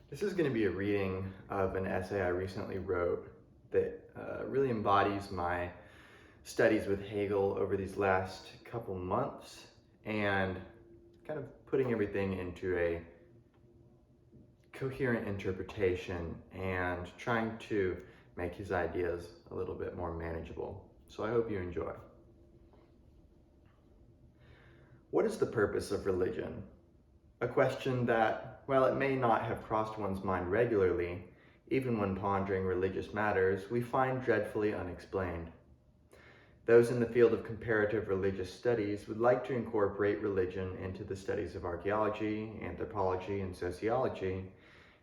This is going to be a reading of an essay I recently wrote that really embodies my studies with Hegel over these last couple months and kind of putting everything into a coherent interpretation and trying to make his ideas a little bit more manageable. So I hope you enjoy. What is the purpose of religion? A question that, while it may not have crossed one's mind regularly, even when pondering religious matters, we find dreadfully unexplained. Those in the field of comparative religious studies would like to incorporate religion into the studies of archaeology, anthropology, and sociology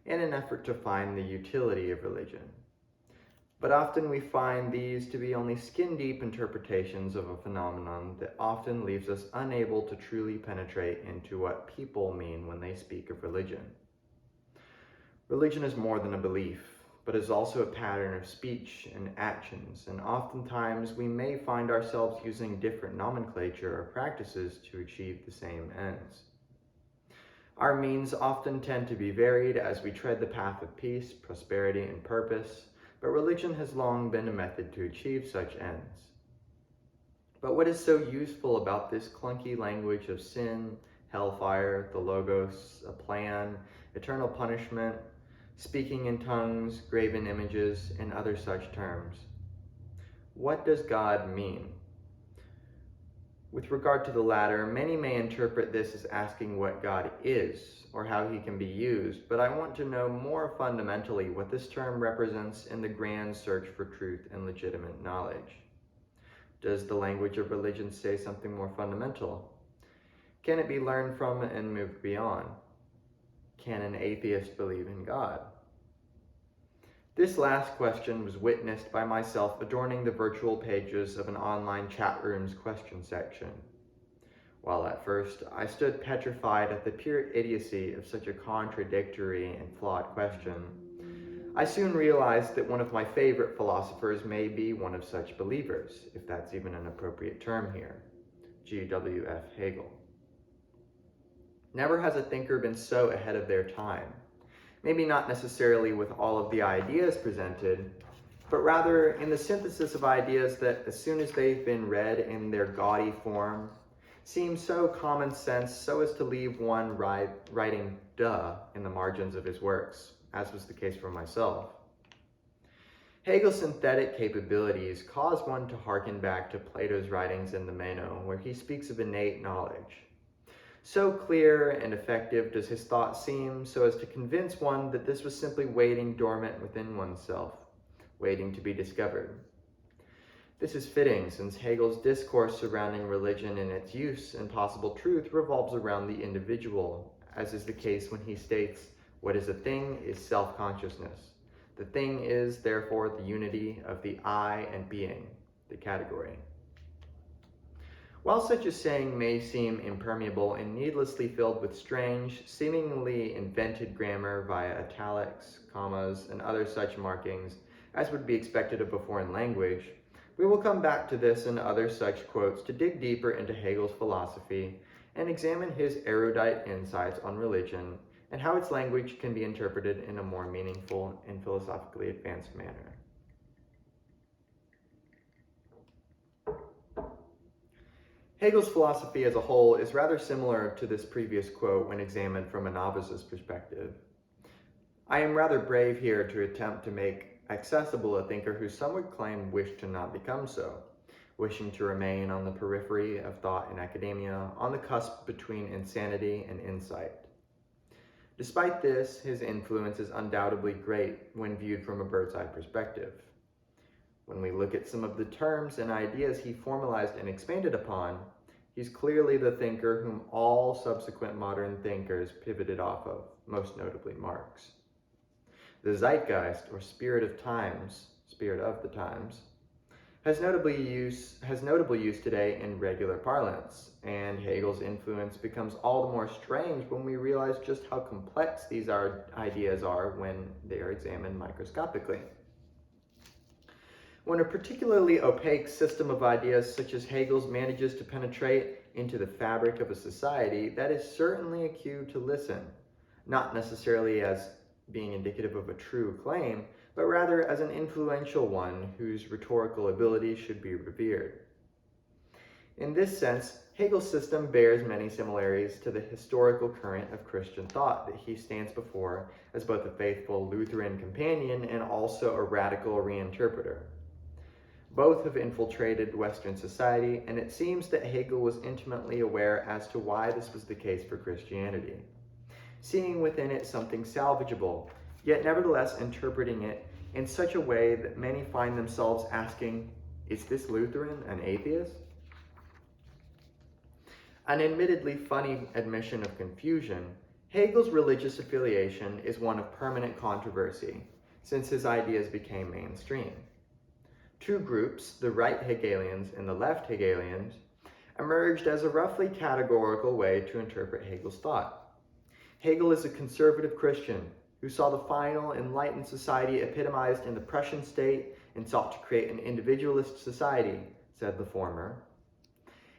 in an effort to find the utility of religion. But often we find these to be only skin-deep interpretations of a phenomenon that often leaves us unable to truly penetrate into what people mean when they speak of religion. Religion is more than a belief, but is also a pattern of speech and actions, and oftentimes we may find ourselves using different nomenclature or practices to achieve the same ends. Our means often tend to be varied as we tread the path of peace, prosperity, and purpose, but religion has long been a method to achieve such ends. But what is so useful about this clunky language of sin, hellfire, the logos, a plan, eternal punishment, speaking in tongues, graven images, and other such terms? What does God mean? With regard to the latter, many may interpret this as asking what God is, or how he can be used, but I want to know more fundamentally what this term represents in the grand search for truth and legitimate knowledge. Does the language of religion say something more fundamental? Can it be learned from and moved beyond? Can an atheist believe in God? This last question was witnessed by myself adorning the virtual pages of an online chat room's question section. While at first I stood petrified at the pure idiocy of such a contradictory and flawed question, I soon realized that one of my favorite philosophers may be one of such believers, if that's even an appropriate term here, G.W.F. Hegel. Never has a thinker been so ahead of their time. Maybe not necessarily with all of the ideas presented, but rather in the synthesis of ideas that, as soon as they've been read in their gaudy form, seem so common sense so as to leave one writing duh in the margins of his works, as was the case for myself. Hegel's synthetic capabilities cause one to hearken back to Plato's writings in the Meno, where he speaks of innate knowledge. So clear and effective does his thought seem, so as to convince one that this was simply waiting dormant within oneself, waiting to be discovered. This is fitting, since Hegel's discourse surrounding religion and its use and possible truth revolves around the individual, as is the case when he states, "What is a thing is self-consciousness. The thing is, therefore, the unity of the I and being, the category." While such a saying may seem impermeable and needlessly filled with strange, seemingly invented grammar via italics, commas, and other such markings, as would be expected of a foreign language, we will come back to this and other such quotes to dig deeper into Hegel's philosophy and examine his erudite insights on religion and how its language can be interpreted in a more meaningful and philosophically advanced manner. Hegel's philosophy as a whole is rather similar to this previous quote when examined from a novice's perspective. I am rather brave here to attempt to make accessible a thinker who some would claim wished to not become so, wishing to remain on the periphery of thought and academia, on the cusp between insanity and insight. Despite this, his influence is undoubtedly great when viewed from a bird's-eye perspective. When we look at some of the terms and ideas he formalized and expanded upon, he's clearly the thinker whom all subsequent modern thinkers pivoted off of, most notably Marx. The zeitgeist, or spirit of the times, has notable use today in regular parlance, and Hegel's influence becomes all the more strange when we realize just how complex these ideas are when they are examined microscopically. When a particularly opaque system of ideas such as Hegel's manages to penetrate into the fabric of a society, that is certainly a cue to listen, not necessarily as being indicative of a true claim, but rather as an influential one whose rhetorical ability should be revered. In this sense, Hegel's system bears many similarities to the historical current of Christian thought that he stands before as both a faithful Lutheran companion and also a radical reinterpreter. Both have infiltrated Western society, and it seems that Hegel was intimately aware as to why this was the case for Christianity, seeing within it something salvageable, yet nevertheless interpreting it in such a way that many find themselves asking, is this Lutheran an atheist? An admittedly funny admission of confusion, Hegel's religious affiliation is one of permanent controversy, since his ideas became mainstream. Two groups, the right Hegelians and the left Hegelians, emerged as a roughly categorical way to interpret Hegel's thought. Hegel is a conservative Christian who saw the final enlightened society epitomized in the Prussian state and sought to create an individualist society, said the former.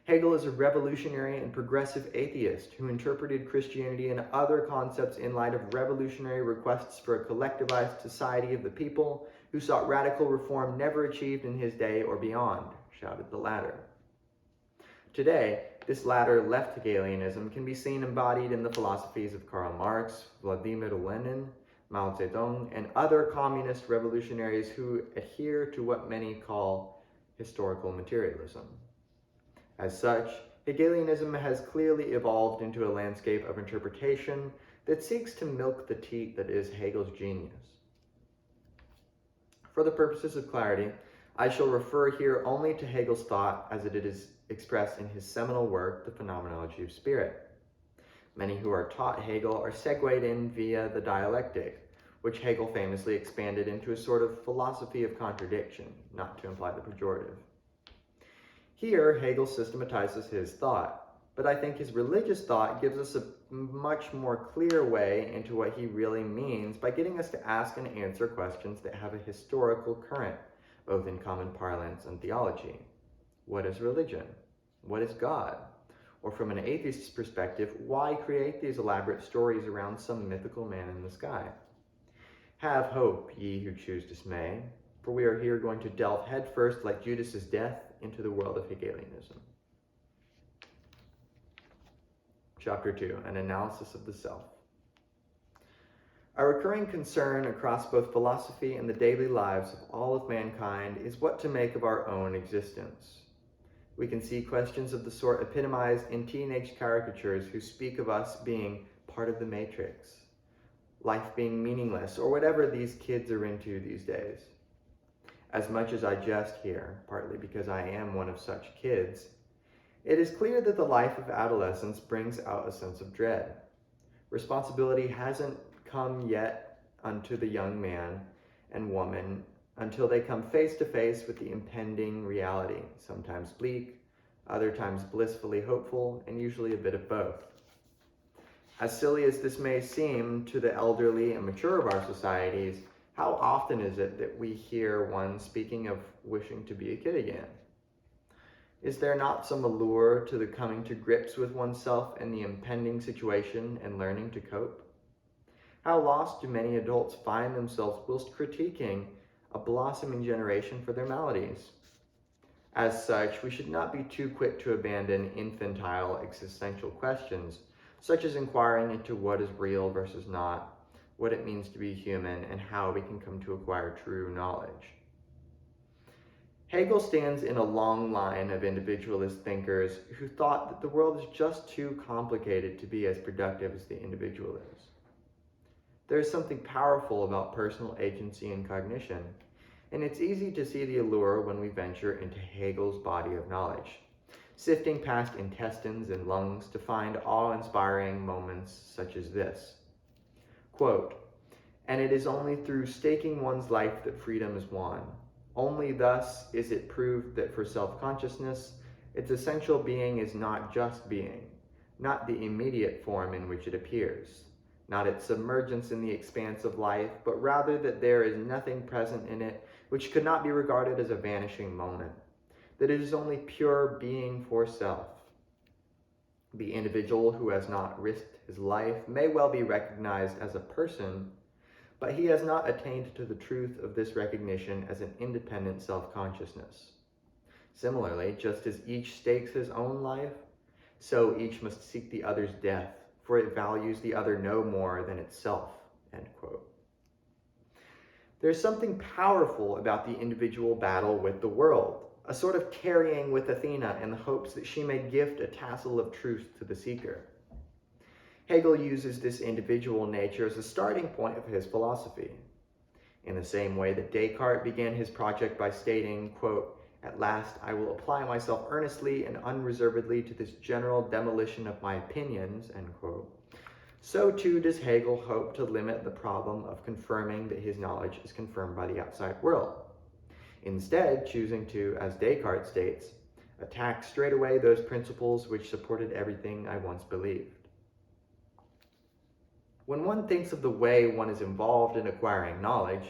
Hegel is a revolutionary and progressive atheist who interpreted Christianity and other concepts in light of revolutionary requests for a collectivized society of the people who sought radical reform never achieved in his day or beyond, shouted the latter. Today, this latter left Hegelianism can be seen embodied in the philosophies of Karl Marx, Vladimir Lenin, Mao Zedong, and other communist revolutionaries who adhere to what many call historical materialism. As such, Hegelianism has clearly evolved into a landscape of interpretation that seeks to milk the teat that is Hegel's genius. For the purposes of clarity, I shall refer here only to Hegel's thought as it is expressed in his seminal work, The Phenomenology of Spirit. Many who are taught Hegel are segued in via the dialectic, which Hegel famously expanded into a sort of philosophy of contradiction, not to imply the pejorative. Here, Hegel systematizes his thought, but I think his religious thought gives us a much more clear way into what he really means by getting us to ask and answer questions that have a historical current, both in common parlance and theology. What is religion? What is God? Or from an atheist's perspective, why create these elaborate stories around some mythical man in the sky? Have hope, ye who choose dismay, for we are here going to delve headfirst, like Judas's death, into the world of Hegelianism. Chapter 2, An Analysis of the Self. A recurring concern across both philosophy and the daily lives of all of mankind is what to make of our own existence. We can see questions of the sort epitomized in teenage caricatures who speak of us being part of the matrix, life being meaningless, or whatever these kids are into these days. As much as I jest here, partly because I am one of such kids, it is clear that the life of adolescence brings out a sense of dread. Responsibility hasn't come yet unto the young man and woman until they come face to face with the impending reality, sometimes bleak, other times blissfully hopeful, and usually a bit of both. As silly as this may seem to the elderly and mature of our societies, how often is it that we hear one speaking of wishing to be a kid again? Is there not some allure to the coming to grips with oneself and the impending situation and learning to cope? How lost do many adults find themselves whilst critiquing a blossoming generation for their maladies? As such, we should not be too quick to abandon infantile existential questions, such as inquiring into what is real versus not, what it means to be human, and how we can come to acquire true knowledge. Hegel stands in a long line of individualist thinkers who thought that the world is just too complicated to be as productive as the individual is. There is something powerful about personal agency and cognition, and it's easy to see the allure when we venture into Hegel's body of knowledge, sifting past intestines and lungs to find awe-inspiring moments such as this. Quote, "And it is only through staking one's life that freedom is won. Only thus is it proved that for self-consciousness, its essential being is not just being, not the immediate form in which it appears, not its submergence in the expanse of life, but rather that there is nothing present in it which could not be regarded as a vanishing moment, that it is only pure being for self. The individual who has not risked his life may well be recognized as a person, but he has not attained to the truth of this recognition as an independent self-consciousness. Similarly, just as each stakes his own life, so each must seek the other's death, for it values the other no more than itself." End quote. There's something powerful about the individual battle with the world, a sort of carrying with Athena in the hopes that she may gift a tassel of truth to the seeker. Hegel uses this individual nature as a starting point of his philosophy. In the same way that Descartes began his project by stating, quote, "At last I will apply myself earnestly and unreservedly to this general demolition of my opinions," end quote, so too does Hegel hope to limit the problem of confirming that his knowledge is confirmed by the outside world, instead choosing to, as Descartes states, attack straight away those principles which supported everything I once believed. When one thinks of the way one is involved in acquiring knowledge,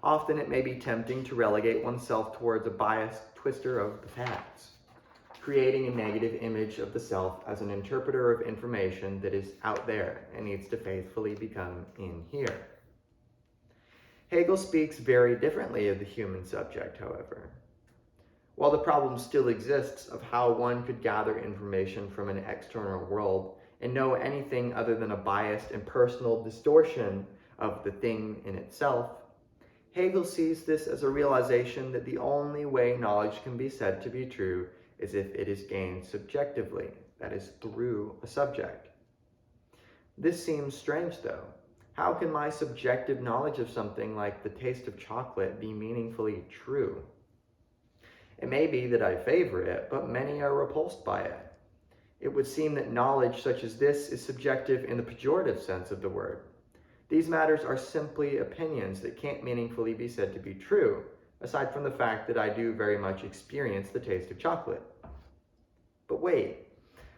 often it may be tempting to relegate oneself towards a biased twister of the facts, creating a negative image of the self as an interpreter of information that is out there and needs to faithfully become in here. Hegel speaks very differently of the human subject, however. While the problem still exists of how one could gather information from an external world and know anything other than a biased and personal distortion of the thing in itself, Hegel sees this as a realization that the only way knowledge can be said to be true is if it is gained subjectively, that is, through a subject. This seems strange, though. How can my subjective knowledge of something like the taste of chocolate be meaningfully true? It may be that I favor it, but many are repulsed by it. It would seem that knowledge such as this is subjective in the pejorative sense of the word. These matters are simply opinions that can't meaningfully be said to be true, aside from the fact that I do very much experience the taste of chocolate. But wait,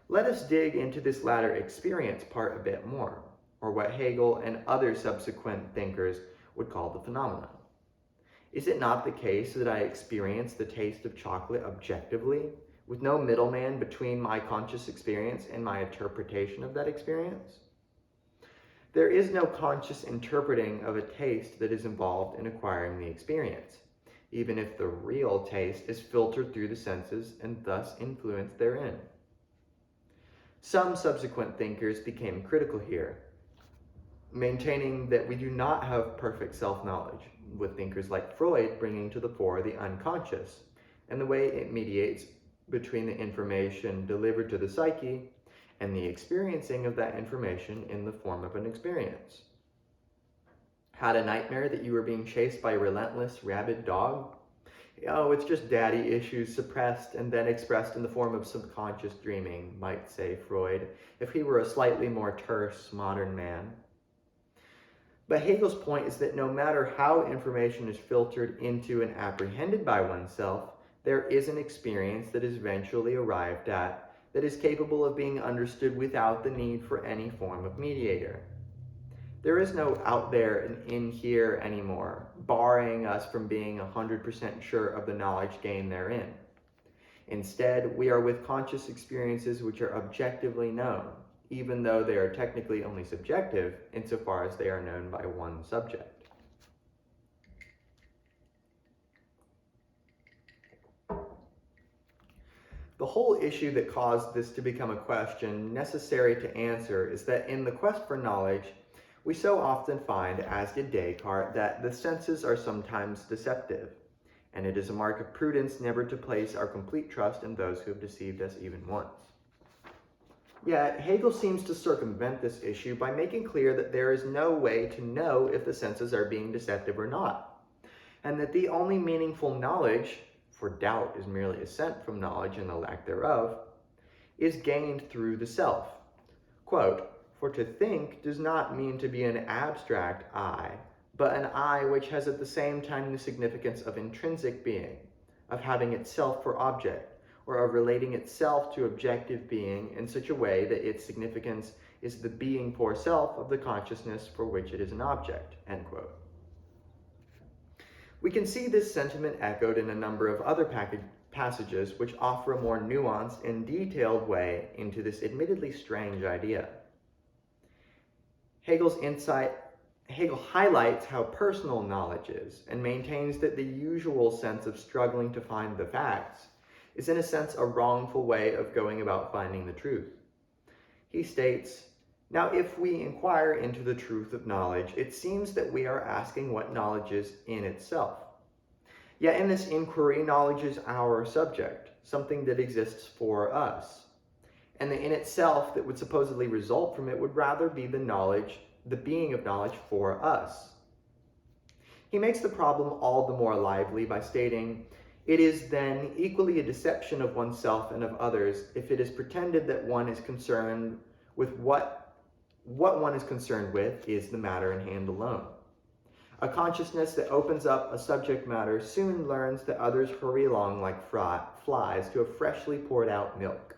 let us dig into this latter experience part a bit more, or what Hegel and other subsequent thinkers would call the phenomenon. Is it not the case that I experience the taste of chocolate objectively, with no middleman between my conscious experience and my interpretation of that experience? There is no conscious interpreting of a taste that is involved in acquiring the experience, even if the real taste is filtered through the senses and thus influenced therein. Some subsequent thinkers became critical here, maintaining that we do not have perfect self-knowledge, with thinkers like Freud bringing to the fore the unconscious and the way it mediates between the information delivered to the psyche and the experiencing of that information in the form of an experience. Had a nightmare that you were being chased by a relentless, rabid dog? Oh, it's just daddy issues suppressed and then expressed in the form of subconscious dreaming, might say Freud, if he were a slightly more terse modern man. But Hegel's point is that no matter how information is filtered into and apprehended by oneself, there is an experience that is eventually arrived at that is capable of being understood without the need for any form of mediator. There is no out there and in here anymore, barring us from being 100% sure of the knowledge gained therein. Instead, we are with conscious experiences which are objectively known, even though they are technically only subjective insofar as they are known by one subject. The whole issue that caused this to become a question necessary to answer is that in the quest for knowledge, we so often find, as did Descartes, that the senses are sometimes deceptive, and it is a mark of prudence never to place our complete trust in those who have deceived us even once. Yet, Hegel seems to circumvent this issue by making clear that there is no way to know if the senses are being deceptive or not, and that the only meaningful knowledge, for doubt is merely assent from knowledge and the lack thereof, is gained through the self. Quote, "For to think does not mean to be an abstract I, but an I which has at the same time the significance of intrinsic being, of having itself for object, or of relating itself to objective being in such a way that its significance is the being for self of the consciousness for which it is an object," end quote. We can see this sentiment echoed in a number of other passages which offer a more nuanced and detailed way into this admittedly strange idea. Hegel's insight Hegel highlights how personal knowledge is and maintains that the usual sense of struggling to find the facts is in a sense a wrongful way of going about finding the truth. He states, "Now if we inquire into the truth of knowledge, it seems that we are asking what knowledge is in itself. Yet in this inquiry, knowledge is our subject, something that exists for us. And the in itself that would supposedly result from it would rather be the being of knowledge for us." He makes the problem all the more lively by stating, "It is then equally a deception of oneself and of others if it is pretended that one is concerned with what one is concerned with is the matter in hand alone. A consciousness that opens up a subject matter soon learns that others hurry along like flies to a freshly poured out milk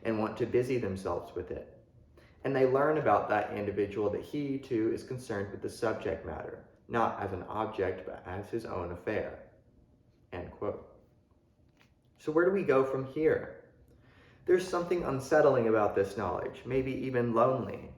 and want to busy themselves with it. And they learn about that individual that he, too, is concerned with the subject matter, not as an object, but as his own affair." End quote. So where do we go from here? There's something unsettling about this knowledge, maybe even lonely.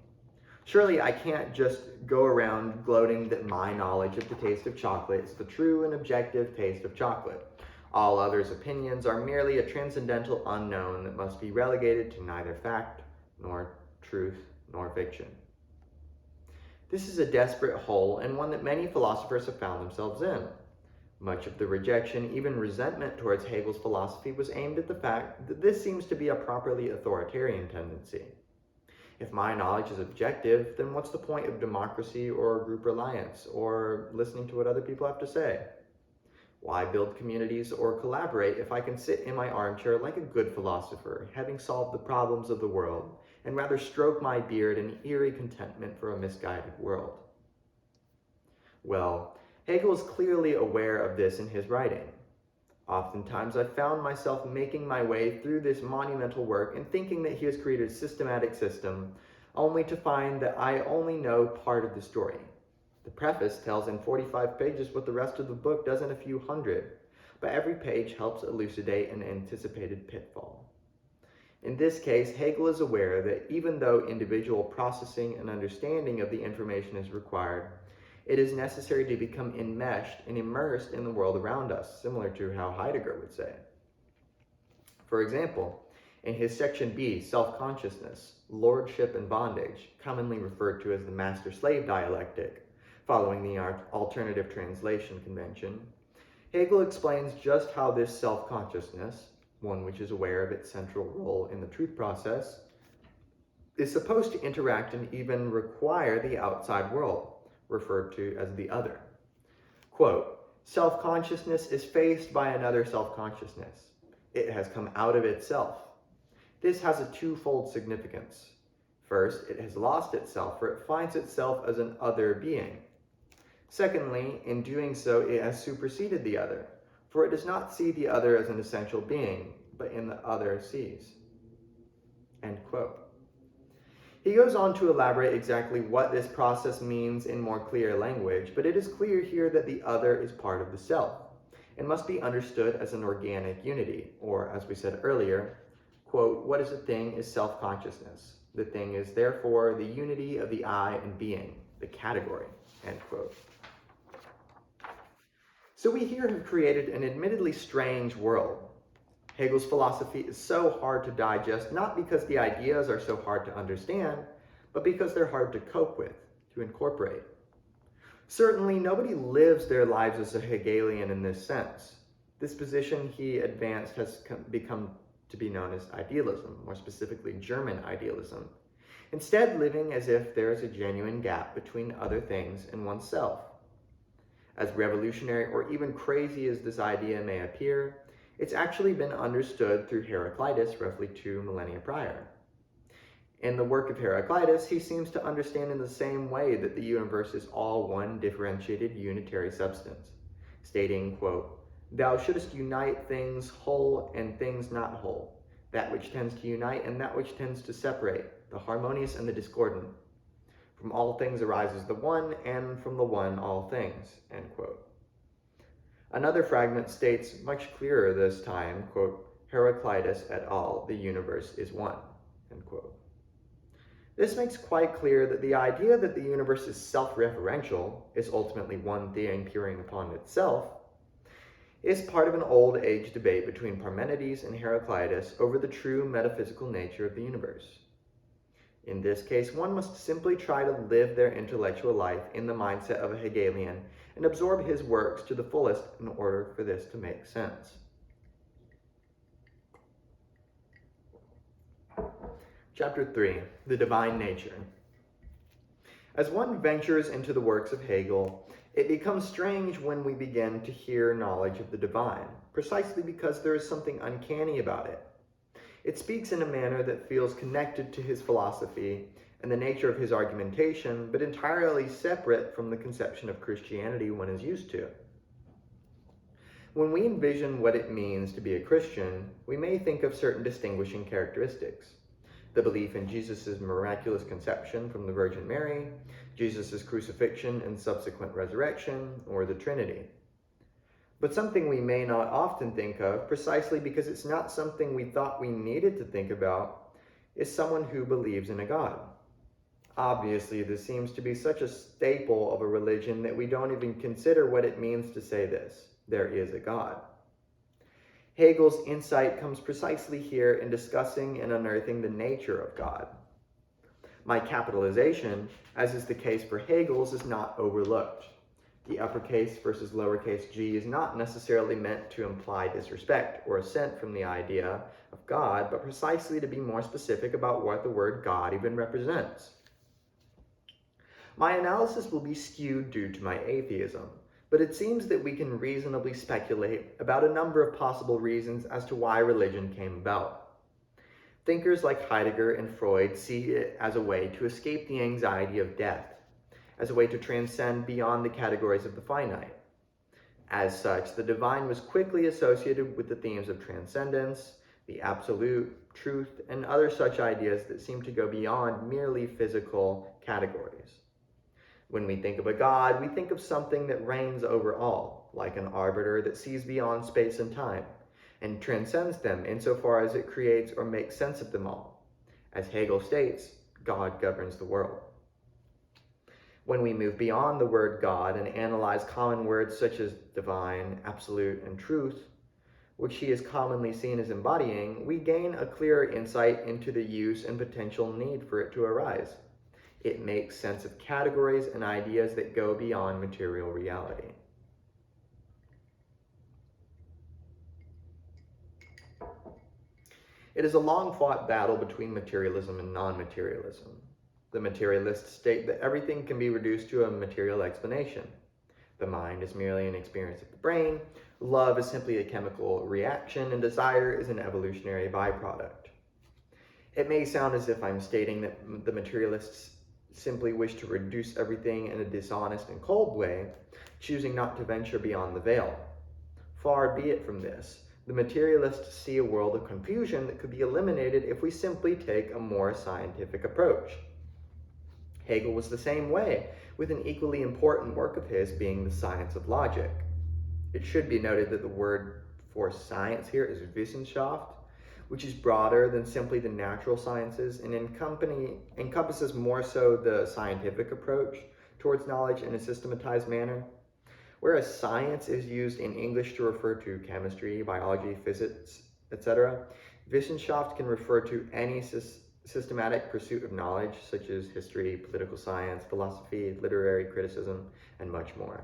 Surely I can't just go around gloating that my knowledge of the taste of chocolate is the true and objective taste of chocolate. All others' opinions are merely a transcendental unknown that must be relegated to neither fact nor truth nor fiction. This is a desperate hole, and one that many philosophers have found themselves in. Much of the rejection, even resentment towards Hegel's philosophy, was aimed at the fact that this seems to be a properly authoritarian tendency. If my knowledge is objective, then what's the point of democracy or group reliance, or listening to what other people have to say? Why build communities or collaborate if I can sit in my armchair like a good philosopher, having solved the problems of the world, and rather stroke my beard in eerie contentment for a misguided world? Well, Hegel is clearly aware of this in his writing. Oftentimes I've found myself making my way through this monumental work and thinking that he has created a systematic system, only to find that I only know part of the story. The preface tells in 45 pages what the rest of the book does in a few hundred, but every page helps elucidate an anticipated pitfall. In this case, Hegel is aware that even though individual processing and understanding of the information is required, it is necessary to become enmeshed and immersed in the world around us, similar to how Heidegger would say. For example, in his section B, Self-Consciousness, Lordship and Bondage, commonly referred to as the master-slave dialectic, following the alternative translation convention, Hegel explains just how this self-consciousness, one which is aware of its central role in the truth process, is supposed to interact and even require the outside world, referred to as the other. Quote, "Self-consciousness is faced by another self-consciousness. It has come out of itself. This has a twofold significance. First, it has lost itself, for it finds itself as an other being. Secondly, in doing so, it has superseded the other, for it does not see the other as an essential being, but in the other sees." End quote. He goes on to elaborate exactly what this process means in more clear language, but it is clear here that the other is part of the self and must be understood as an organic unity, or as we said earlier, quote, "What is a thing is self-consciousness. The thing is therefore the unity of the I and being, the category," end quote. So we here have created an admittedly strange world. Hegel's philosophy is so hard to digest, not because the ideas are so hard to understand, but because they're hard to cope with, to incorporate. Certainly, nobody lives their lives as a Hegelian in this sense. This position he advanced has become to be known as idealism, more specifically German idealism, instead living as if there is a genuine gap between other things and oneself. As revolutionary or even crazy as this idea may appear, it's actually been understood through Heraclitus roughly 2 millennia prior. In the work of Heraclitus, he seems to understand in the same way that the universe is all one differentiated unitary substance, stating, quote, "Thou shouldest unite things whole and things not whole, that which tends to unite and that which tends to separate, the harmonious and the discordant. From all things arises the one, and from the one all things," end quote. Another fragment states much clearer this time, quote, "Heraclitus et al., the universe is one," end quote. This makes quite clear that the idea that the universe is self-referential, is ultimately one thing peering upon itself, is part of an old age debate between Parmenides and Heraclitus over the true metaphysical nature of the universe. In this case, one must simply try to live their intellectual life in the mindset of a Hegelian and absorb his works to the fullest in order for this to make sense. Chapter 3, The Divine Nature. As one ventures into the works of Hegel, it becomes strange when we begin to hear knowledge of the divine, precisely because there is something uncanny about it. It speaks in a manner that feels connected to his philosophy and the nature of his argumentation, but entirely separate from the conception of Christianity one is used to. When we envision what it means to be a Christian, we may think of certain distinguishing characteristics. The belief in Jesus' miraculous conception from the Virgin Mary, Jesus' crucifixion and subsequent resurrection, or the Trinity. But something we may not often think of, precisely because it's not something we thought we needed to think about, is someone who believes in a God. Obviously, this seems to be such a staple of a religion that we don't even consider what it means to say this: there is a God. Hegel's insight comes precisely here in discussing and unearthing the nature of God. My capitalization, as is the case for Hegel's, is not overlooked. The uppercase versus lowercase g is not necessarily meant to imply disrespect or assent from the idea of God, but precisely to be more specific about what the word God even represents. My analysis will be skewed due to my atheism, but it seems that we can reasonably speculate about a number of possible reasons as to why religion came about. Thinkers like Heidegger and Freud see it as a way to escape the anxiety of death, as a way to transcend beyond the categories of the finite. As such, the divine was quickly associated with the themes of transcendence, the absolute, truth, and other such ideas that seem to go beyond merely physical categories. When we think of a God, we think of something that reigns over all, like an arbiter that sees beyond space and time, and transcends them insofar as it creates or makes sense of them all. As Hegel states, God governs the world. When we move beyond the word God and analyze common words such as divine, absolute, and truth, which he is commonly seen as embodying, we gain a clearer insight into the use and potential need for it to arise. It makes sense of categories and ideas that go beyond material reality. It is a long-fought battle between materialism and non-materialism. The materialists state that everything can be reduced to a material explanation. The mind is merely an experience of the brain, love is simply a chemical reaction, and desire is an evolutionary byproduct. It may sound as if I'm stating that the materialists simply wish to reduce everything in a dishonest and cold way, choosing not to venture beyond the veil. Far be it from this. The materialists see a world of confusion that could be eliminated if we simply take a more scientific approach. Hegel was the same way, with an equally important work of his being the science of logic. It should be noted that the word for science here is Wissenschaft, which is broader than simply the natural sciences and encompasses more so the scientific approach towards knowledge in a systematized manner. Whereas science is used in English to refer to chemistry, biology, physics, etc., Wissenschaft can refer to any systematic pursuit of knowledge, such as history, political science, philosophy, literary criticism, and much more.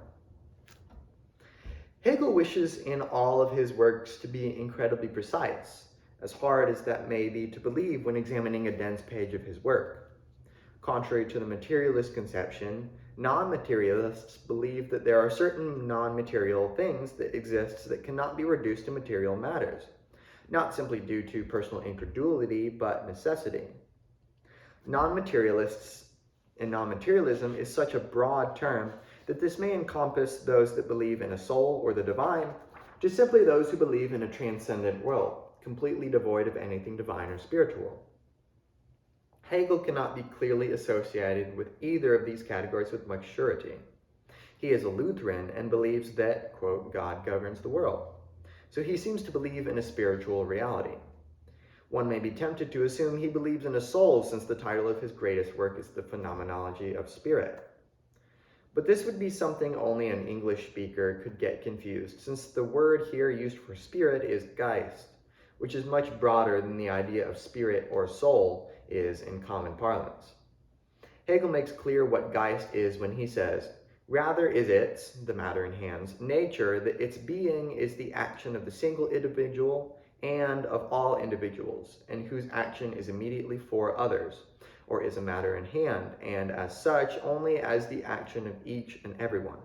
Hegel wishes in all of his works to be incredibly precise, as hard as that may be to believe when examining a dense page of his work. Contrary to the materialist conception, non-materialists believe that there are certain non-material things that exist that cannot be reduced to material matters, not simply due to personal incredulity, but necessity. Non-materialists and non-materialism is such a broad term that this may encompass those that believe in a soul or the divine, to simply those who believe in a transcendent world, completely devoid of anything divine or spiritual. Hegel cannot be clearly associated with either of these categories with much surety. He is a Lutheran and believes that, quote, God governs the world. So he seems to believe in a spiritual reality. One may be tempted to assume he believes in a soul, since the title of his greatest work is the Phenomenology of Spirit. But this would be something only an English speaker could get confused, since the word here used for spirit is Geist, which is much broader than the idea of spirit or soul is in common parlance. Hegel makes clear what Geist is when he says, "Rather is its, the matter in hands, nature that its being is the action of the single individual and of all individuals, and whose action is immediately for others, or is a matter in hand, and as such only as the action of each and everyone.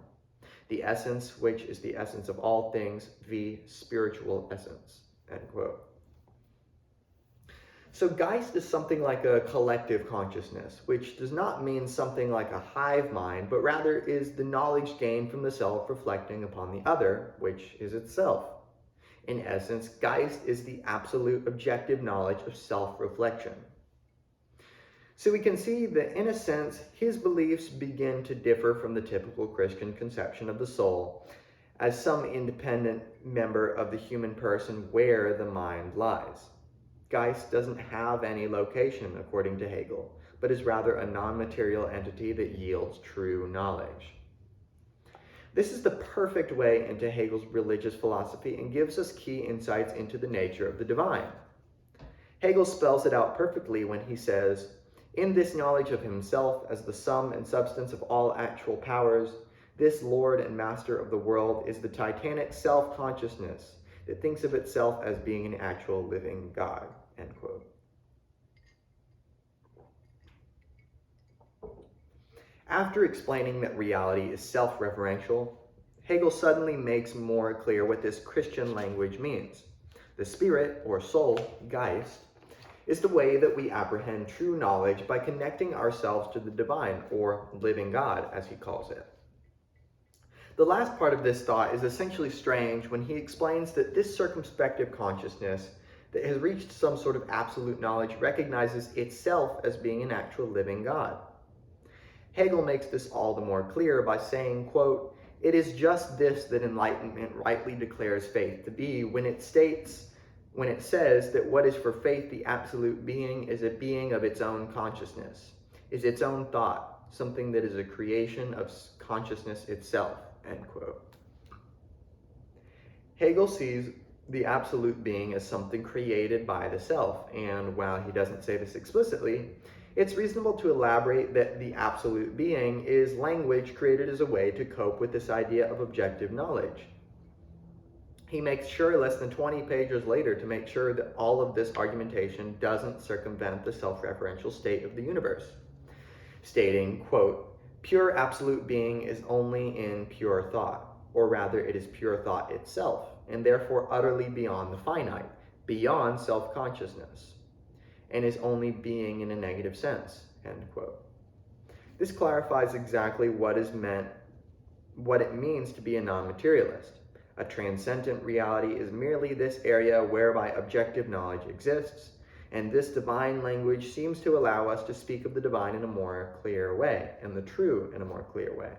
The essence, which is the essence of all things, the spiritual essence." End quote. So Geist is something like a collective consciousness, which does not mean something like a hive mind, but rather is the knowledge gained from the self reflecting upon the other, which is itself. In essence, Geist is the absolute objective knowledge of self-reflection. So we can see that, in a sense, his beliefs begin to differ from the typical Christian conception of the soul as some independent member of the human person where the mind lies. Geist doesn't have any location, according to Hegel, but is rather a non-material entity that yields true knowledge. This is the perfect way into Hegel's religious philosophy and gives us key insights into the nature of the divine. Hegel spells it out perfectly when he says, "In this knowledge of himself as the sum and substance of all actual powers, this Lord and Master of the world is the titanic self-consciousness that thinks of itself as being an actual living God." End quote. After explaining that reality is self-referential, Hegel suddenly makes more clear what this Christian language means. The spirit, or soul, Geist, is the way that we apprehend true knowledge by connecting ourselves to the divine, or living God, as he calls it. The last part of this thought is essentially strange when he explains that this circumspective consciousness that has reached some sort of absolute knowledge recognizes itself as being an actual living God. Hegel makes this all the more clear by saying, quote, "It is just this that enlightenment rightly declares faith to be when it says that what is for faith the absolute being is a being of its own consciousness, is its own thought, something that is a creation of consciousness itself." End quote. Hegel sees the absolute being as something created by the self, and while he doesn't say this explicitly, it's reasonable to elaborate that the absolute being is language created as a way to cope with this idea of objective knowledge. He makes sure less than 20 pages later to make sure that all of this argumentation doesn't circumvent the self-referential state of the universe, stating, quote, "Pure absolute being is only in pure thought, or rather it is pure thought itself, and therefore utterly beyond the finite, beyond self-consciousness, and is only being in a negative sense," end quote. This clarifies exactly what it means to be a non-materialist. A transcendent reality is merely this area whereby objective knowledge exists, and this divine language seems to allow us to speak of the divine in a more clear way, and the true in a more clear way.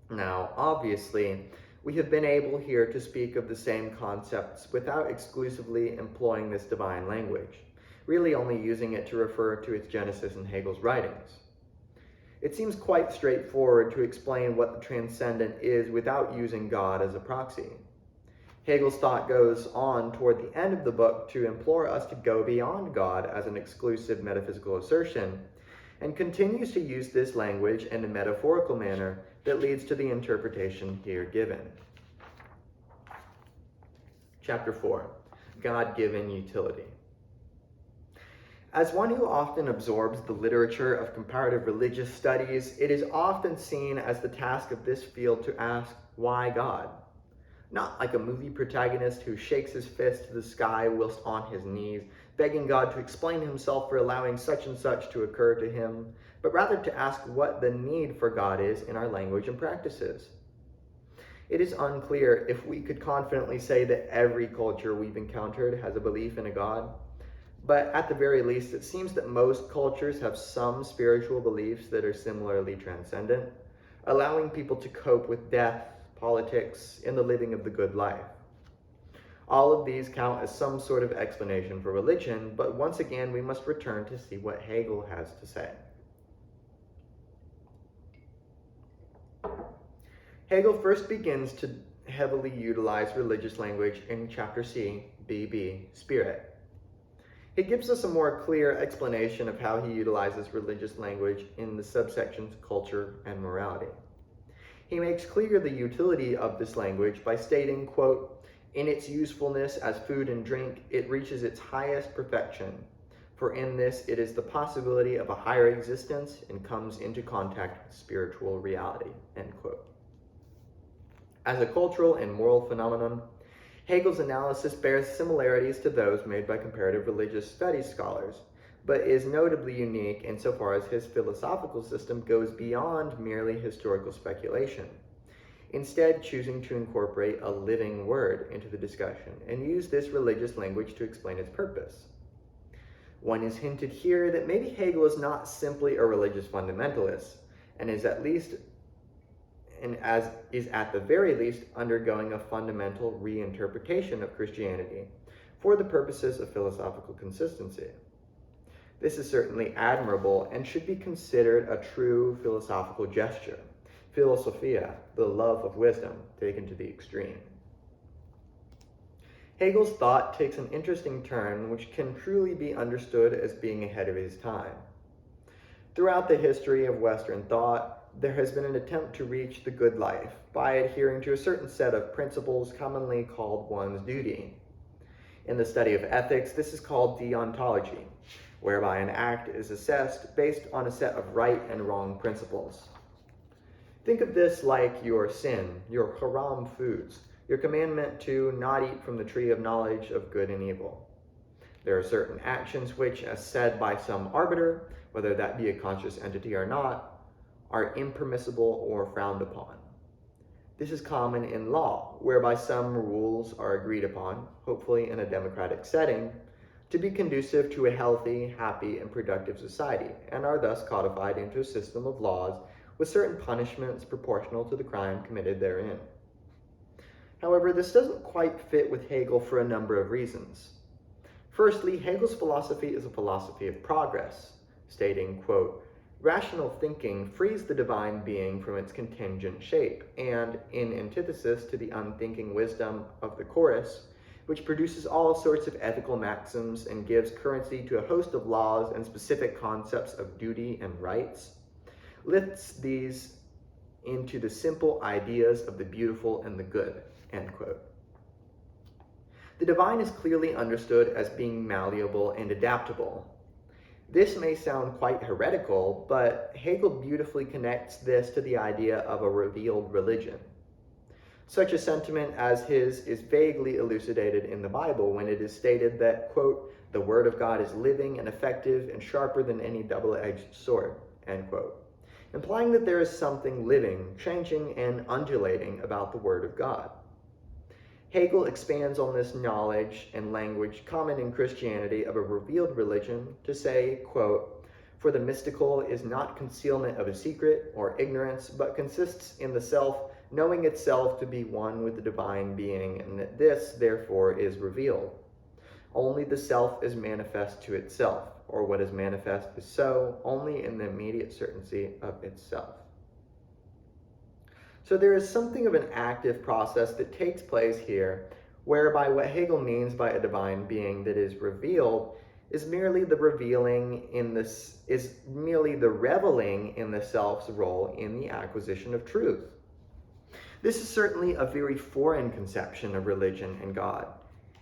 Now, obviously, we have been able here to speak of the same concepts without exclusively employing this divine language, really only using it to refer to its genesis in Hegel's writings. It seems quite straightforward to explain what the transcendent is without using God as a proxy. Hegel's thought goes on toward the end of the book to implore us to go beyond God as an exclusive metaphysical assertion, and continues to use this language in a metaphorical manner that leads to the interpretation here given. Chapter 4, God-given utility. As one who often absorbs the literature of comparative religious studies, it is often seen as the task of this field to ask, why God? Not like a movie protagonist who shakes his fist to the sky whilst on his knees, begging God to explain himself for allowing such and such to occur to him, but rather to ask what the need for God is in our language and practices. It is unclear if we could confidently say that every culture we've encountered has a belief in a God, but at the very least, it seems that most cultures have some spiritual beliefs that are similarly transcendent, allowing people to cope with death, politics, and the living of the good life. All of these count as some sort of explanation for religion, but once again we must return to see what Hegel has to say. Hegel first begins to heavily utilize religious language in chapter C, BB, Spirit. He gives us a more clear explanation of how he utilizes religious language in the subsections culture and morality. He makes clear the utility of this language by stating, quote, "In its usefulness as food and drink, it reaches its highest perfection, for in this it is the possibility of a higher existence and comes into contact with spiritual reality," end quote. As a cultural and moral phenomenon, Hegel's analysis bears similarities to those made by comparative religious studies scholars, but is notably unique insofar as his philosophical system goes beyond merely historical speculation, instead choosing to incorporate a living word into the discussion and use this religious language to explain its purpose. One is hinted here that maybe Hegel is not simply a religious fundamentalist, and is at the very least undergoing a fundamental reinterpretation of Christianity for the purposes of philosophical consistency. This is certainly admirable and should be considered a true philosophical gesture, philosophia, the love of wisdom, taken to the extreme. Hegel's thought takes an interesting turn which can truly be understood as being ahead of his time. Throughout the history of Western thought, there has been an attempt to reach the good life by adhering to a certain set of principles commonly called one's duty. In the study of ethics, this is called deontology, whereby an act is assessed based on a set of right and wrong principles. Think of this like your sin, your haram foods, your commandment to not eat from the tree of knowledge of good and evil. There are certain actions which, as said by some arbiter, whether that be a conscious entity or not, are impermissible or frowned upon. This is common in law, whereby some rules are agreed upon, hopefully in a democratic setting, to be conducive to a healthy, happy, and productive society, and are thus codified into a system of laws with certain punishments proportional to the crime committed therein. However, this doesn't quite fit with Hegel for a number of reasons. Firstly, Hegel's philosophy is a philosophy of progress, stating, quote, "Rational thinking frees the divine being from its contingent shape, and, in antithesis to the unthinking wisdom of the chorus, which produces all sorts of ethical maxims and gives currency to a host of laws and specific concepts of duty and rights, lifts these into the simple ideas of the beautiful and the good," end quote. The divine is clearly understood as being malleable and adaptable. This may sound quite heretical, but Hegel beautifully connects this to the idea of a revealed religion. Such a sentiment as his is vaguely elucidated in the Bible when it is stated that, quote, "The word of God is living and effective and sharper than any double-edged sword," end quote, implying that there is something living, changing, and undulating about the word of God. Hegel expands on this knowledge and language common in Christianity of a revealed religion to say, quote, "For the mystical is not concealment of a secret or ignorance, but consists in the self knowing itself to be one with the divine being, and that this, therefore, is revealed. Only the self is manifest to itself, or what is manifest is so only in the immediate certainty of itself." So there is something of an active process that takes place here, whereby what Hegel means by a divine being that is revealed is merely the revealing the reveling in the self's role in the acquisition of truth. This is certainly a very foreign conception of religion and God,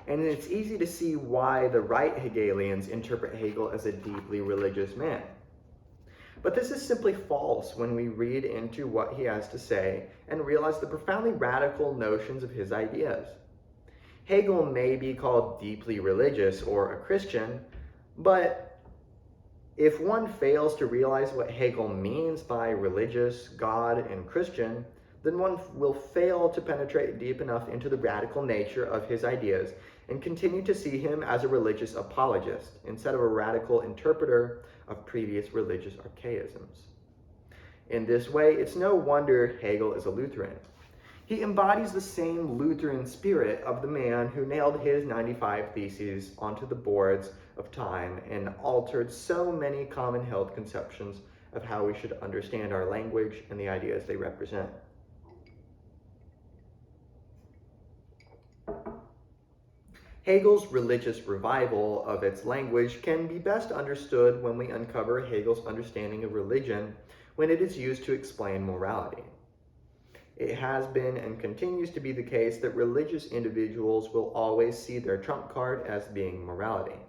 and it's easy to see why the right Hegelians interpret Hegel as a deeply religious man. But this is simply false when we read into what he has to say and realize the profoundly radical notions of his ideas. Hegel may be called deeply religious or a Christian, but if one fails to realize what Hegel means by religious, God, and Christian, then one will fail to penetrate deep enough into the radical nature of his ideas and continue to see him as a religious apologist instead of a radical interpreter of previous religious archaisms. In this way, it's no wonder Hegel is a Lutheran. He embodies the same Lutheran spirit of the man who nailed his 95 Theses onto the boards of time and altered so many common held conceptions of how we should understand our language and the ideas they represent. Hegel's religious revival of its language can be best understood when we uncover Hegel's understanding of religion when it is used to explain morality. It has been and continues to be the case that religious individuals will always see their trump card as being morality.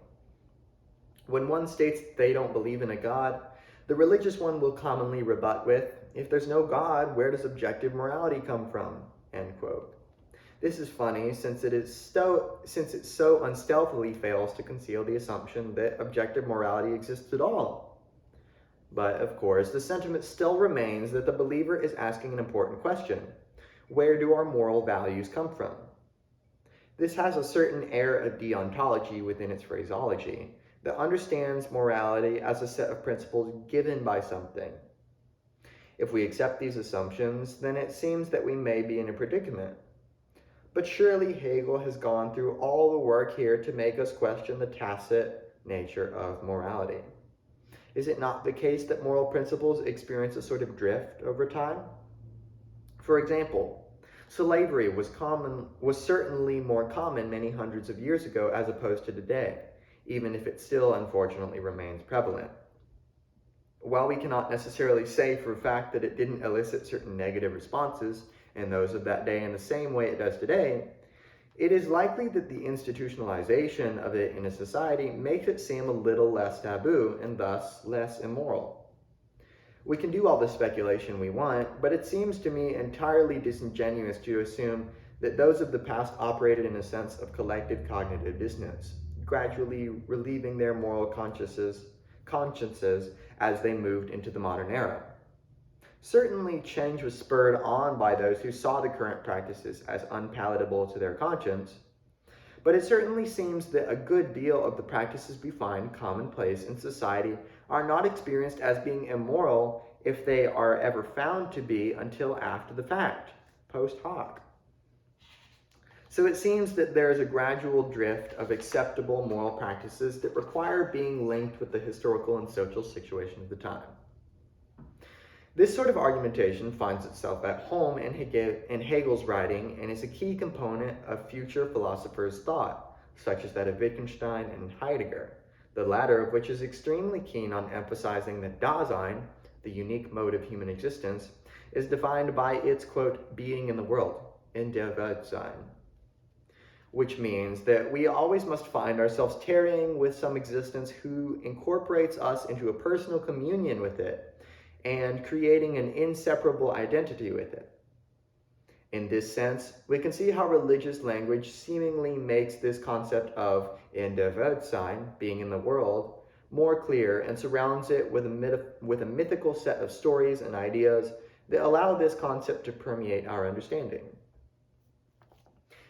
When one states they don't believe in a God, the religious one will commonly rebut with, "If there's no God, where does objective morality come from?" End quote. This is funny since it so unstealthily fails to conceal the assumption that objective morality exists at all. But of course, the sentiment still remains that the believer is asking an important question. Where do our moral values come from? This has a certain air of deontology within its phraseology that understands morality as a set of principles given by something. If we accept these assumptions, then it seems that we may be in a predicament. But surely Hegel has gone through all the work here to make us question the tacit nature of morality. Is it not the case that moral principles experience a sort of drift over time? For example, slavery was certainly more common many hundreds of years ago as opposed to today, even if it still unfortunately remains prevalent. While we cannot necessarily say for a fact that it didn't elicit certain negative responses in those of that day in the same way it does today, it is likely that the institutionalization of it in a society makes it seem a little less taboo and thus less immoral. We can do all the speculation we want, but it seems to me entirely disingenuous to assume that those of the past operated in a sense of collective cognitive dissonance, gradually relieving their moral consciences as they moved into the modern era. Certainly, change was spurred on by those who saw the current practices as unpalatable to their conscience, but it certainly seems that a good deal of the practices we find commonplace in society are not experienced as being immoral if they are ever found to be until after the fact, post hoc. So it seems that there is a gradual drift of acceptable moral practices that require being linked with the historical and social situation of the time. This sort of argumentation finds itself at home in Hegel's writing and is a key component of future philosophers' thought, such as that of Wittgenstein and Heidegger, the latter of which is extremely keen on emphasizing that Dasein, the unique mode of human existence, is defined by its, quote, being in the world, in der Welt sein, which means that we always must find ourselves tarrying with some existence who incorporates us into a personal communion with it, and creating an inseparable identity with it. In this sense, we can see how religious language seemingly makes this concept of in der Welt sein, being in the world, more clear and surrounds it with a mythical set of stories and ideas that allow this concept to permeate our understanding.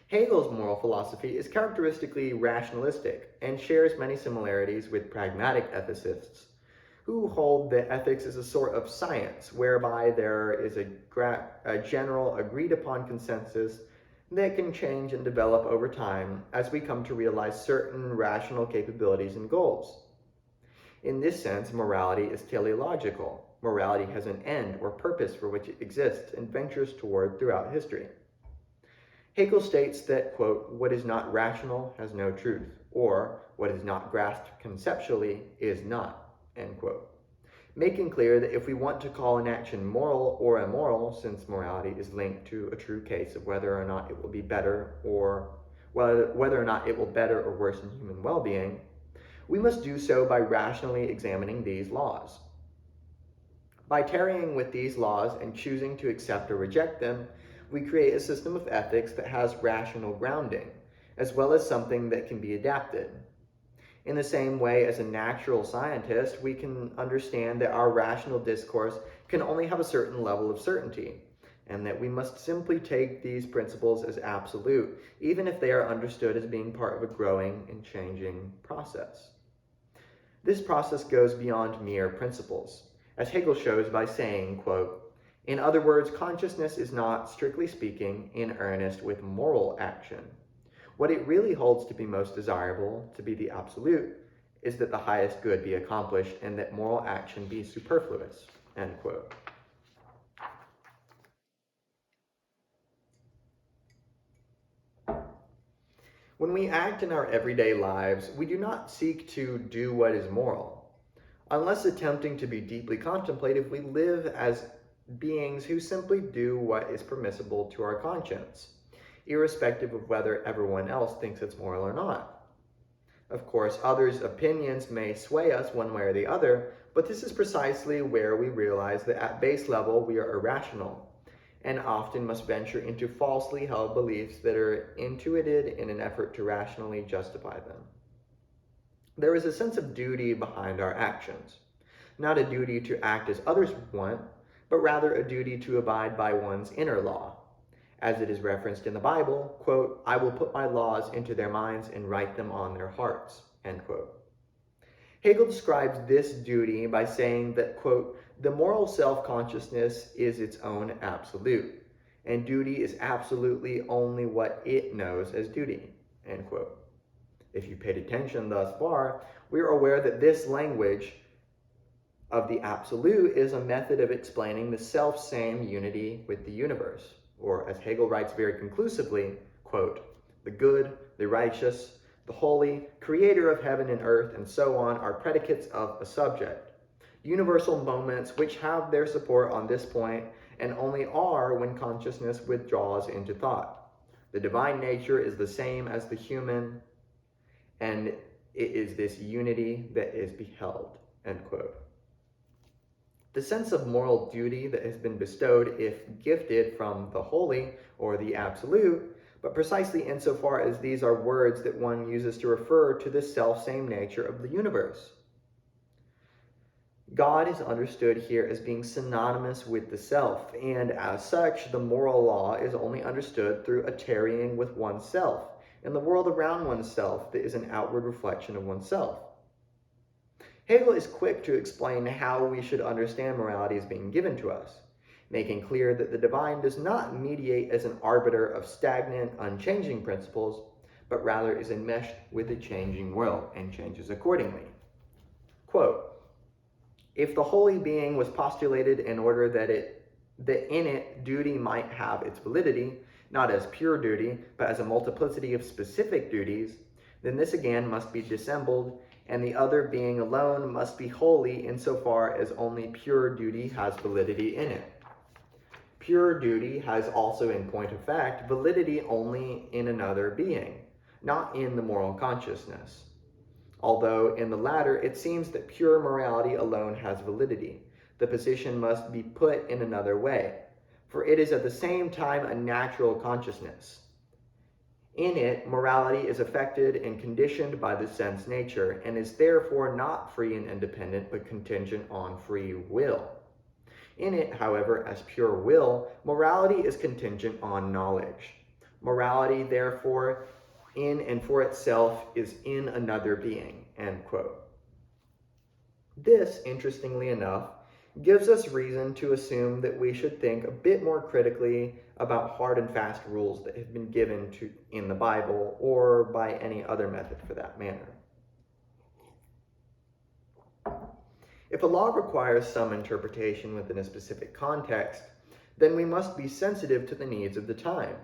Hegel's moral philosophy is characteristically rationalistic and shares many similarities with pragmatic ethicists, who hold that ethics is a sort of science whereby there is a general agreed upon consensus that can change and develop over time as we come to realize certain rational capabilities and goals. In this sense, morality is teleological. Morality has an end or purpose for which it exists and ventures toward throughout history. Hegel states that, quote, what is not rational has no truth, or what is not grasped conceptually is not, end quote, making clear that if we want to call an action moral or immoral, since morality is linked to a true case of whether or not it will be better or whether or not it will better or worsen human well-being, we must do so by rationally examining these laws. By tarrying with these laws and choosing to accept or reject them, we create a system of ethics that has rational grounding, as well as something that can be adapted. In the same way as a natural scientist, we can understand that our rational discourse can only have a certain level of certainty, and that we must simply take these principles as absolute, even if they are understood as being part of a growing and changing process. This process goes beyond mere principles, as Hegel shows by saying, quote, In other words, consciousness is not, strictly speaking, in earnest with moral action. What it really holds to be most desirable, to be the absolute, is that the highest good be accomplished and that moral action be superfluous, end quote. When we act in our everyday lives, we do not seek to do what is moral. Unless attempting to be deeply contemplative, we live as beings who simply do what is permissible to our conscience, irrespective of whether everyone else thinks it's moral or not. Of course, others' opinions may sway us one way or the other, but this is precisely where we realize that at base level we are irrational, and often must venture into falsely held beliefs that are intuited in an effort to rationally justify them. There is a sense of duty behind our actions, not a duty to act as others want, but rather a duty to abide by one's inner law. As it is referenced in the Bible, quote, "I will put my laws into their minds and write them on their hearts," end quote. Hegel describes this duty by saying that, quote, "the moral self-consciousness is its own absolute, and duty is absolutely only what it knows as duty," end quote. If you paid attention thus far, we are aware that this language of the absolute is a method of explaining the self-same unity with the universe, or as Hegel writes very conclusively, quote, "the good, the righteous, the holy, creator of heaven and earth, and so on, are predicates of a subject, universal moments which have their support on this point, and only are when consciousness withdraws into thought. The divine nature is the same as the human, and it is this unity that is beheld," end quote. The sense of moral duty that has been bestowed, if gifted from the holy or the absolute, but precisely insofar as these are words that one uses to refer to the self-same nature of the universe. God is understood here as being synonymous with the self, and as such, the moral law is only understood through a tarrying with oneself and the world around oneself that is an outward reflection of oneself. Hegel is quick to explain how we should understand morality as being given to us, making clear that the divine does not mediate as an arbiter of stagnant, unchanging principles, but rather is enmeshed with a changing world and changes accordingly. Quote, "If the holy being was postulated in order that in it duty might have its validity, not as pure duty, but as a multiplicity of specific duties, then this again must be dissembled, and the other being alone must be holy insofar as only pure duty has validity in it. Pure duty has also, in point of fact, validity only in another being, not in the moral consciousness. Although in the latter it seems that pure morality alone has validity, the position must be put in another way, for it is at the same time a natural consciousness. In it, morality is affected and conditioned by the sense nature, and is therefore not free and independent, but contingent on free will. In it, however, as pure will, morality is contingent on knowledge. Morality, therefore, in and for itself is in another being," end quote. This, interestingly enough, gives us reason to assume that we should think a bit more critically about hard and fast rules that have been given in the Bible, or by any other method for that matter. If a law requires some interpretation within a specific context, then we must be sensitive to the needs of the time.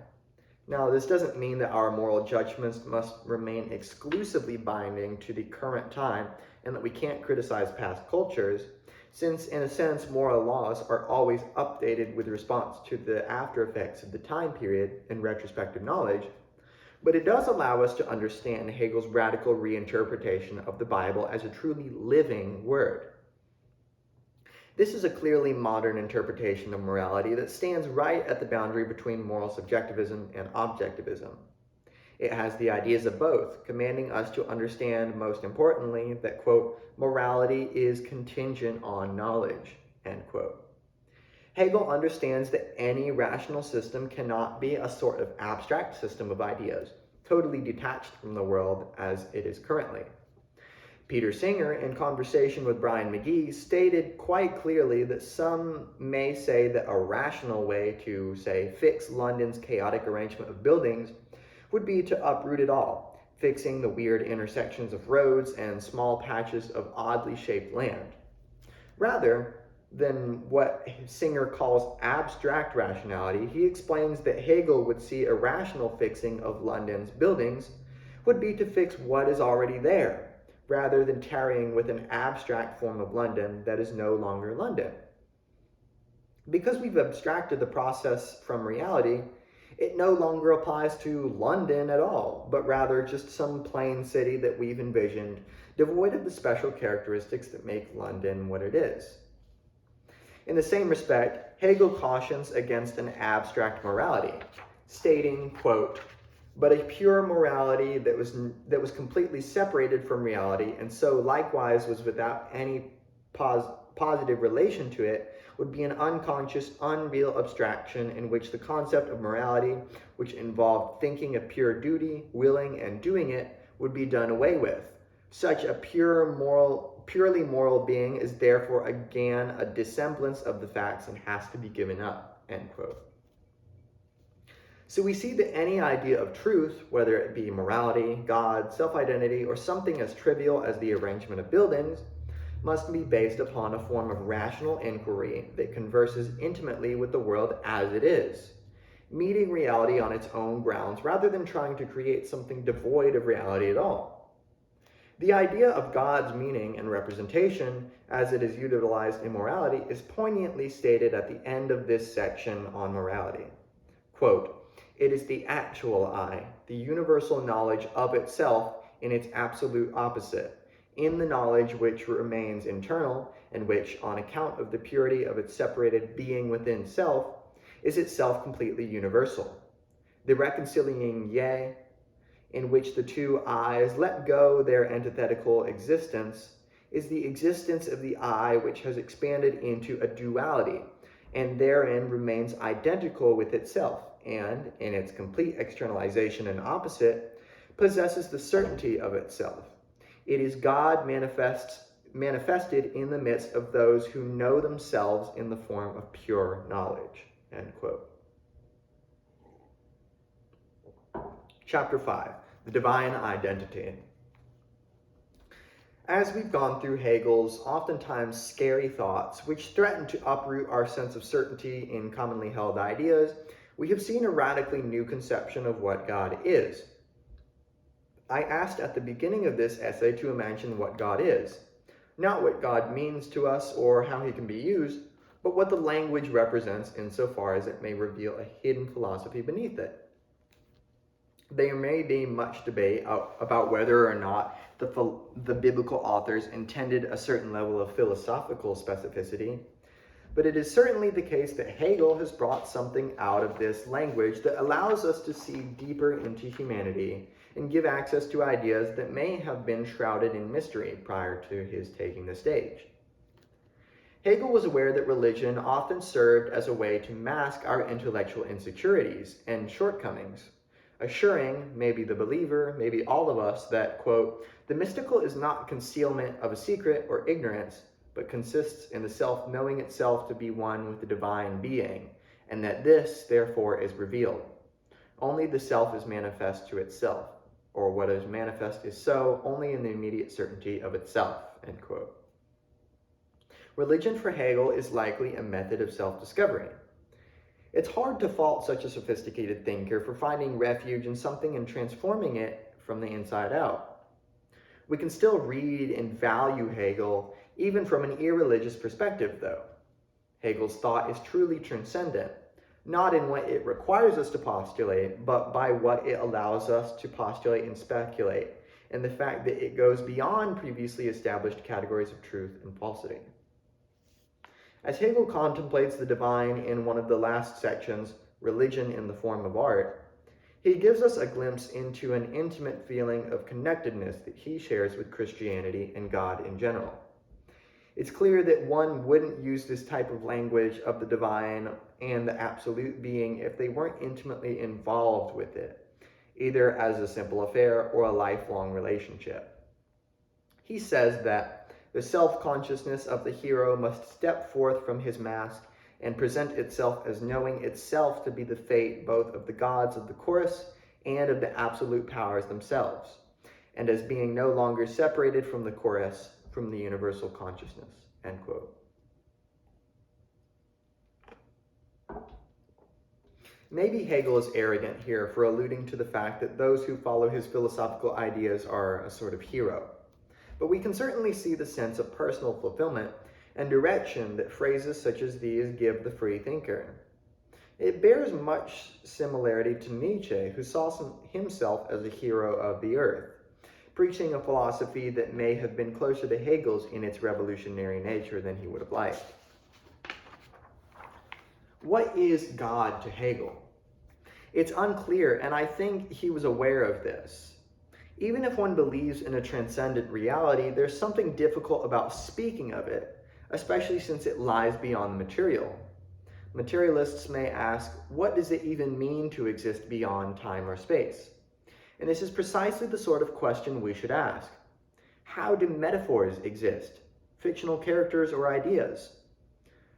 Now, this doesn't mean that our moral judgments must remain exclusively binding to the current time and that we can't criticize past cultures, since in a sense moral laws are always updated with response to the after effects of the time period and retrospective knowledge, but it does allow us to understand Hegel's radical reinterpretation of the Bible as a truly living word. This is a clearly modern interpretation of morality that stands right at the boundary between moral subjectivism and objectivism. It has the ideas of both, commanding us to understand, most importantly, that, quote, "morality is contingent on knowledge," end quote. Hegel understands that any rational system cannot be a sort of abstract system of ideas, totally detached from the world as it is currently. Peter Singer, in conversation with Brian McGee, stated quite clearly that some may say that a rational way to, say, fix London's chaotic arrangement of buildings would be to uproot it all, fixing the weird intersections of roads and small patches of oddly shaped land. Rather than what Singer calls abstract rationality, he explains that Hegel would see a rational fixing of London's buildings would be to fix what is already there, rather than tarrying with an abstract form of London that is no longer London. Because we've abstracted the process from reality, it no longer applies to London at all, but rather just some plain city that we've envisioned, devoid of the special characteristics that make London what it is. In the same respect, Hegel cautions against an abstract morality, stating, quote, "But a pure morality that was completely separated from reality, and so likewise was without any positive relation to it, would be an unconscious, unreal abstraction in which the concept of morality, which involved thinking of pure duty, willing, and doing it, would be done away with. Such a purely moral being is therefore again a dissemblance of the facts and has to be given up," end quote. So we see that any idea of truth, whether it be morality, God, self-identity, or something as trivial as the arrangement of buildings, must be based upon a form of rational inquiry that converses intimately with the world as it is, meeting reality on its own grounds rather than trying to create something devoid of reality at all. The idea of God's meaning and representation, as it is utilized in morality, is poignantly stated at the end of this section on morality. Quote, "It is the actual I, the universal knowledge of itself in its absolute opposite, in the knowledge which remains internal, and which, on account of the purity of its separated being within self, is itself completely universal. The reconciling yea, in which the two I's let go their antithetical existence, is the existence of the I which has expanded into a duality, and therein remains identical with itself, and, in its complete externalization and opposite, possesses the certainty of itself. It is God manifested in the midst of those who know themselves in the form of pure knowledge," end quote. Chapter 5, the divine identity. As we've gone through Hegel's oftentimes scary thoughts, which threaten to uproot our sense of certainty in commonly held ideas, we have seen a radically new conception of what God is. I asked at the beginning of this essay to imagine what God is, not what God means to us or how he can be used, but what the language represents insofar as it may reveal a hidden philosophy beneath it. There may be much debate about whether or not the biblical authors intended a certain level of philosophical specificity, but it is certainly the case that Hegel has brought something out of this language that allows us to see deeper into humanity and give access to ideas that may have been shrouded in mystery prior to his taking the stage. Hegel was aware that religion often served as a way to mask our intellectual insecurities and shortcomings, assuring maybe the believer, maybe all of us, that, quote, "the mystical is not concealment of a secret or ignorance, but consists in the self knowing itself to be one with the divine being, and that this, therefore, is revealed. Only the self is manifest to itself, or what is manifest is so only in the immediate certainty of itself," end quote. Religion for Hegel is likely a method of self-discovery. It's hard to fault such a sophisticated thinker for finding refuge in something and transforming it from the inside out. We can still read and value Hegel even from an irreligious perspective, though. Hegel's thought is truly transcendent, not in what it requires us to postulate, but by what it allows us to postulate and speculate, and the fact that it goes beyond previously established categories of truth and falsity. As Hegel contemplates the divine in one of the last sections, Religion in the Form of Art, he gives us a glimpse into an intimate feeling of connectedness that he shares with Christianity and God in general. It's clear that one wouldn't use this type of language of the divine and the absolute being if they weren't intimately involved with it, either as a simple affair or a lifelong relationship. He says that the self-consciousness of the hero must step forth from his mask and present itself as knowing itself to be the fate both of the gods of the chorus and of the absolute powers themselves, and as being no longer separated from the chorus, from the universal consciousness, end quote. Maybe Hegel is arrogant here for alluding to the fact that those who follow his philosophical ideas are a sort of hero. But we can certainly see the sense of personal fulfillment and direction that phrases such as these give the free thinker. It bears much similarity to Nietzsche, who saw himself as a hero of the earth, preaching a philosophy that may have been closer to Hegel's in its revolutionary nature than he would have liked. What is God to Hegel? It's unclear, and I think he was aware of this. Even if one believes in a transcendent reality, there's something difficult about speaking of it, especially since it lies beyond the material. Materialists may ask, what does it even mean to exist beyond time or space? And this is precisely the sort of question we should ask. How do metaphors exist? Fictional characters or ideas?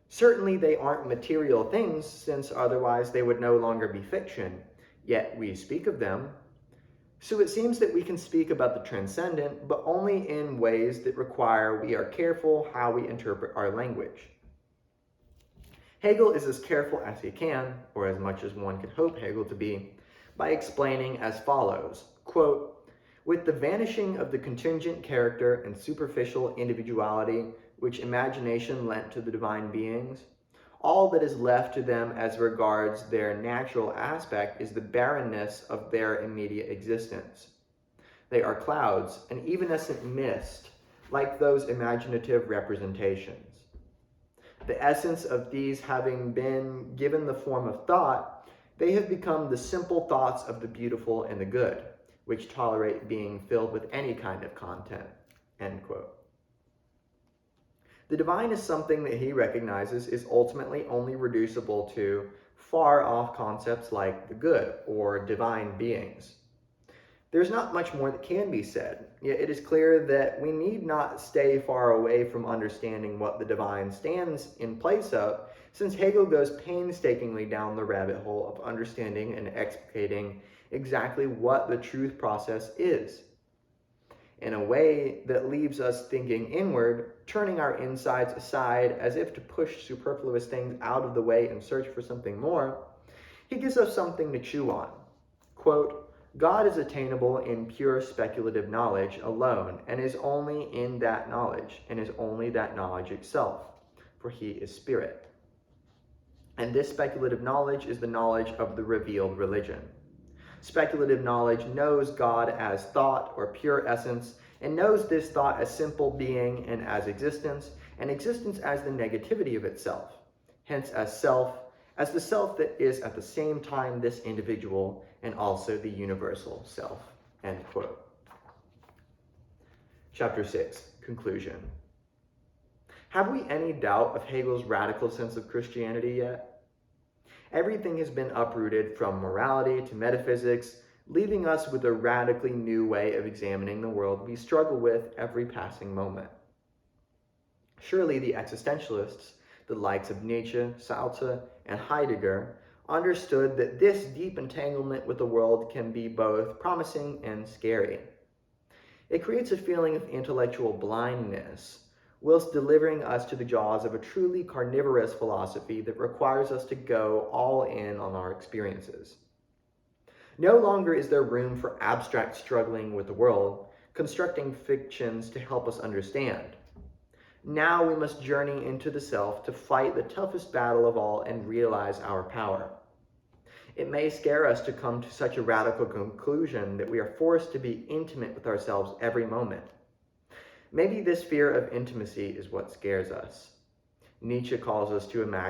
Certainly they aren't material things, since otherwise they would no longer be fiction, yet we speak of them. So it seems that we can speak about the transcendent, but only in ways that require we are careful how we interpret our language. Hegel is as careful as he can, or as much as one could hope Hegel to be, by explaining as follows, quote, with the vanishing of the contingent character and superficial individuality which imagination lent to the divine beings, all that is left to them as regards their natural aspect is the barrenness of their immediate existence. They are clouds, an evanescent mist, like those imaginative representations. The essence of these having been given the form of thought, they have become the simple thoughts of the beautiful and the good, which tolerate being filled with any kind of content, end quote. The divine is something that he recognizes is ultimately only reducible to far-off concepts like the good or divine beings. There's not much more that can be said, yet it is clear that we need not stay far away from understanding what the divine stands in place of, since Hegel goes painstakingly down the rabbit hole of understanding and explicating exactly what the truth process is, in a way that leaves us thinking inward, turning our insides aside as if to push superfluous things out of the way and search for something more. He gives us something to chew on. Quote, God is attainable in pure speculative knowledge alone, and is only in that knowledge, and is only that knowledge itself, for he is spirit. And this speculative knowledge is the knowledge of the revealed religion. Speculative knowledge knows God as thought or pure essence, and knows this thought as simple being and as existence as the negativity of itself, hence as self, as the self that is at the same time this individual and also the universal self, end quote. Chapter 6, Conclusion. Have we any doubt of Hegel's radical sense of Christianity yet? Everything has been uprooted from morality to metaphysics, leaving us with a radically new way of examining the world we struggle with every passing moment. Surely the existentialists, the likes of Nietzsche, Sartre, and Heidegger, understood that this deep entanglement with the world can be both promising and scary. It creates a feeling of intellectual blindness, whilst delivering us to the jaws of a truly carnivorous philosophy that requires us to go all in on our experiences. No longer is there room for abstract struggling with the world, constructing fictions to help us understand. Now we must journey into the self to fight the toughest battle of all and realize our power. It may scare us to come to such a radical conclusion that we are forced to be intimate with ourselves every moment. Maybe this fear of intimacy is what scares us. Nietzsche calls us to imagine